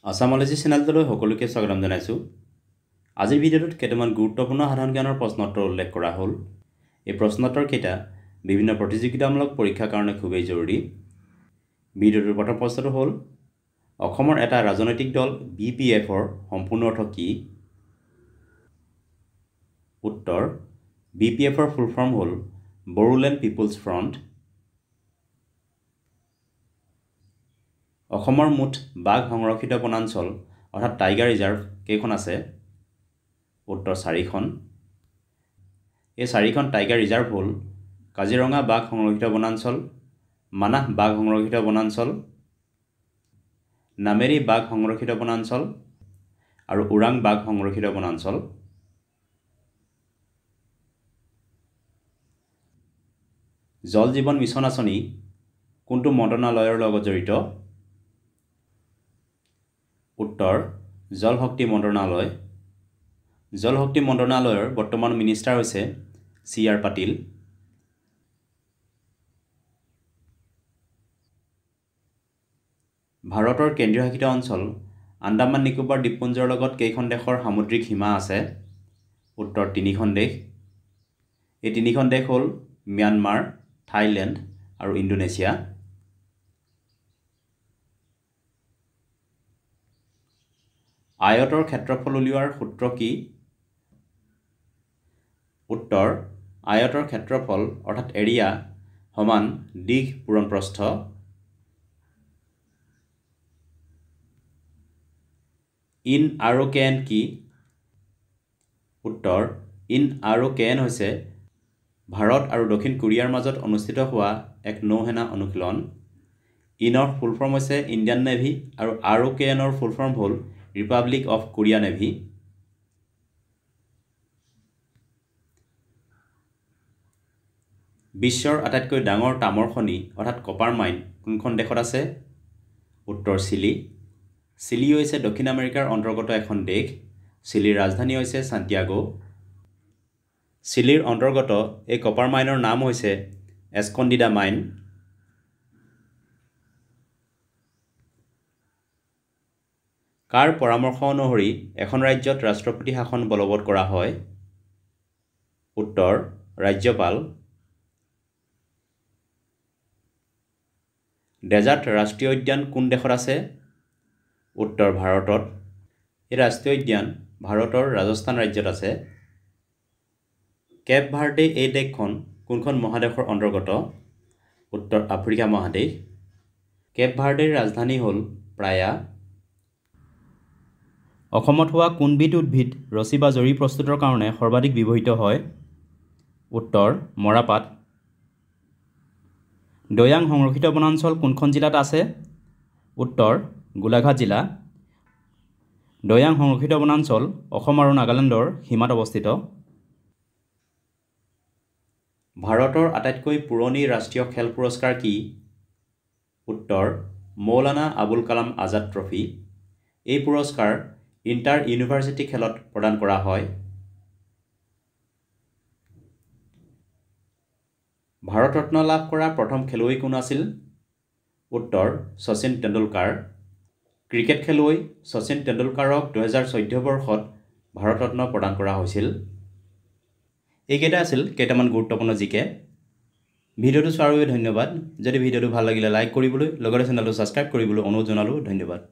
আসামলজি চেনেলটোলৈ সকলোকে স্বাগতম জনাইছো। আজিৰ ভিডিঅ'টোত কেইটামান গুৰুত্বপূৰ্ণ সাধাৰণ জ্ঞানৰ প্ৰশ্নোত্তৰ উল্লেখ কৰা হ'ল। এই প্ৰশ্নোত্তৰ কেইটা বিভিন্ন প্ৰতিযোগিতামূলক পৰীক্ষাৰ কাৰণে খুবেই জৰুৰী। ভিডিঅ'টোৰ প্ৰথম প্ৰশ্নটো হ'ল অসমৰ এটা ৰাজনৈতিক দল BPFৰ সম্পূৰ্ণ অৰ্থ কি? উত্তৰ BPFৰ ফুল ফৰ্ম হ'ল বড়োলেণ্ড পিপলছ ফ্ৰণ্ট। অসমৰ মুঠ বাঘ সংৰক্ষিত বনাঞ্চল অৰ্থাৎ টাইগাৰ ৰিজাৰ্ভ কেইখন আছে? উত্তৰ 4খন। এই 4খন টাইগাৰ ৰিজাৰ্ভ হ'ল কাজিৰঙা বাঘ সংৰক্ষিত বনাঞ্চল, মানাহ বাঘ সংৰক্ষিত বনাঞ্চল, নামেৰি বাঘ সংৰক্ষিত বনাঞ্চল আৰু ওৰাং বাঘ সংৰক্ষিত বনাঞ্চল। জল জীৱন মিছন আঁচনি কোনটো মন্ত্ৰণালয়ৰ লগত জড়িত? উত্তৰ জল শক্তি মন্ত্ৰণালয়। জল শক্তি মন্ত্ৰণালয়ৰ বৰ্তমান মিনিষ্টাৰ হৈছে CR পাটিল। ভাৰতৰ কেন্দ্ৰীয় শাসিত অঞ্চল আন্দামান নিকোবৰ দ্বীপপুঞ্জৰ লগত কেইখন দেশৰ সামুদ্ৰিক সীমা আছে? উত্তৰ 3খন দেশ। এই 3খন দেশ হ'ল ম্যানমাৰ, থাইলেণ্ড আৰু ইণ্ডোনেছিয়া। আয়তৰ ক্ষেত্ৰফল উলিওৱাৰ সূত্ৰ কি? উত্তৰ আয়তৰ ক্ষেত্ৰফল অৰ্থাৎ এৰিয়া সমান দীঘ পূৰণ প্ৰস্থ। ইন আৰু কেন কি? উত্তৰ ইন আৰু কেন হৈছে ভাৰত আৰু দক্ষিণ কোৰিয়াৰ মাজত অনুষ্ঠিত হোৱা এক নৌসেনা অনুশীলন। ইনৰ ফুল ফৰ্ম হৈছে ইণ্ডিয়ান নেভি আৰু কেনৰ ফুল ফৰ্ম হ'ল ৰিপাব্লিক অফ কোৰিয়া নেভি। বিশ্বৰ আটাইতকৈ ডাঙৰ তামৰ খনি অৰ্থাৎ কপাৰ মাইন কোনখন দেশত আছে? উত্তৰ চিলি। চিলি হৈছে দক্ষিণ আমেৰিকাৰ অন্তৰ্গত এখন দেশ। চিলিৰ ৰাজধানী হৈছে সান্তিয়াগো। চিলিৰ অন্তৰ্গত এই কপাৰ মাইনৰ নাম হৈছে এস্কন্দিডা মাইন। কাৰ পৰামৰ্শ অনুসৰি এখন ৰাজ্যত ৰাষ্ট্ৰপতি শাসন বলবৎ কৰা হয়? উত্তৰ ৰাজ্যপাল। ডেজাৰ্ট ৰাষ্ট্ৰীয় উদ্যান কোন দেশত আছে? উত্তৰ ভাৰতত। এই ৰাষ্ট্ৰীয় উদ্যান ভাৰতৰ ৰাজস্থান ৰাজ্যত আছে। কেপ ভাৰ্ডে এই দেশখন কোনখন মহাদেশৰ অন্তৰ্গত? উত্তৰ আফ্ৰিকা মহাদেশ। কেপ ভাৰ্ডেৰ ৰাজধানী হ'ল প্ৰায়া। অসমত হোৱা কোনবিধ উদ্ভিদ ৰছী বা জৰী প্ৰস্তুতৰ কাৰণে সৰ্বাধিক ব্যৱহৃত হয়? উত্তৰ মৰাপাট। দৈয়াং সংৰক্ষিত বনাঞ্চল কোনখন জিলাত আছে? উত্তৰ গোলাঘাট জিলা। দৈয়াং সংৰক্ষিত বনাঞ্চল অসম আৰু নাগালেণ্ডৰ সীমাত অৱস্থিত। ভাৰতৰ আটাইতকৈ পুৰণি ৰাষ্ট্ৰীয় খেল পুৰস্কাৰ কি? উত্তৰ মৌলানা আবুল কালাম আজাদ ট্ৰফী। এই পুৰস্কাৰ ইণ্টাৰ ইউনিভাৰ্চিটি খেলত প্ৰদান কৰা হয়। ভাৰত ৰত্ন লাভ কৰা প্ৰথম খেলুৱৈ কোন আছিল? উত্তৰ শচীন তেণ্ডুলকাৰ। ক্ৰিকেট খেলুৱৈ শচীন তেণ্ডুলকাৰক 2014 বৰ্ষত ভাৰত ৰত্ন প্ৰদান কৰা হৈছিল। এইকেইটা আছিল কেইটামান গুৰুত্বপূৰ্ণ জিকে। ভিডিঅ'টো চোৱাৰ বাবে ধন্যবাদ। যদি ভিডিঅ'টো ভাল লাগিলে লাইক কৰিবলৈ লগতে চেনেলটো ছাবস্ক্ৰাইব কৰিবলৈ অনুৰোধ জনালোঁ। ধন্যবাদ।